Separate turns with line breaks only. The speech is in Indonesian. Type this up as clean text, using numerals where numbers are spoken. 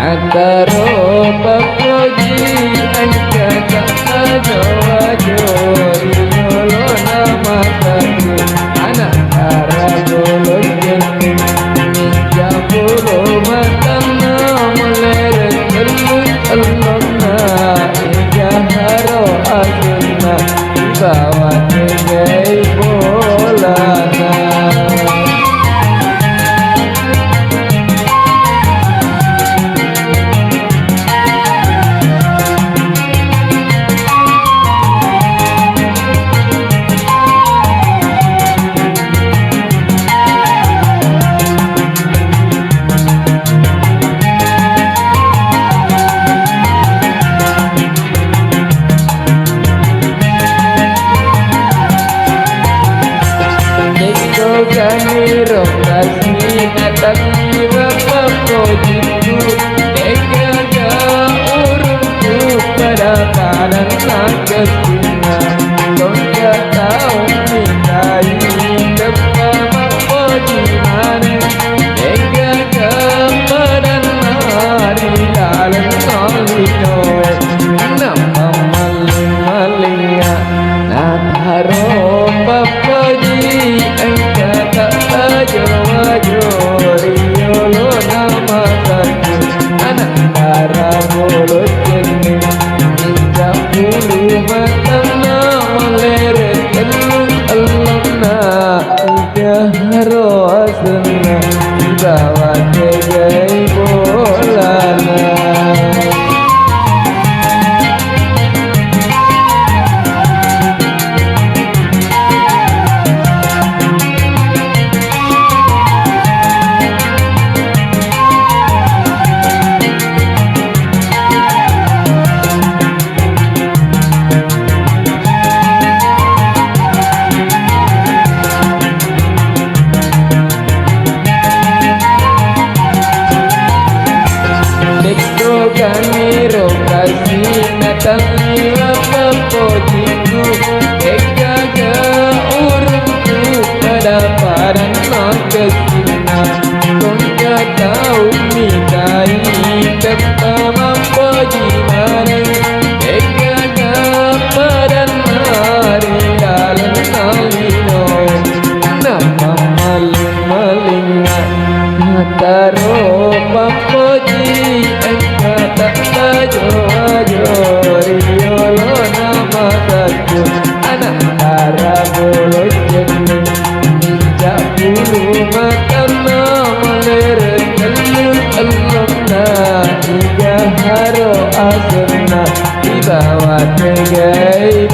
Antaro pakoji angka ajo Yolo nama satu anak cara bolo jening Ninja bolo matana muleret elona Ija haro asuna Bawa tegai bolana Kami rokasni natakni wapakojiku Ega urunku pada kanan nakesina Tonja tahu mintai kepama pojimane Ega kepadan hari dalam nolinoe Nama maling-malingnya Natharo papoji Yolo nama satu anak cara bolo jening Ninja bulu matana meleret elona Ija haro asena Bawa tegai bolana Kami rokasi natangi wapapojiku Eka urunku pada padan nakesina Tonja tahu mintai kepama pojimane Eka padan hari dalam nalinoe Nama maling-malingan Nataro papoji Yolo nama satu anak cara bolo jening Ninja bulu matana meleret elona Ija haro asena Dibawa tegai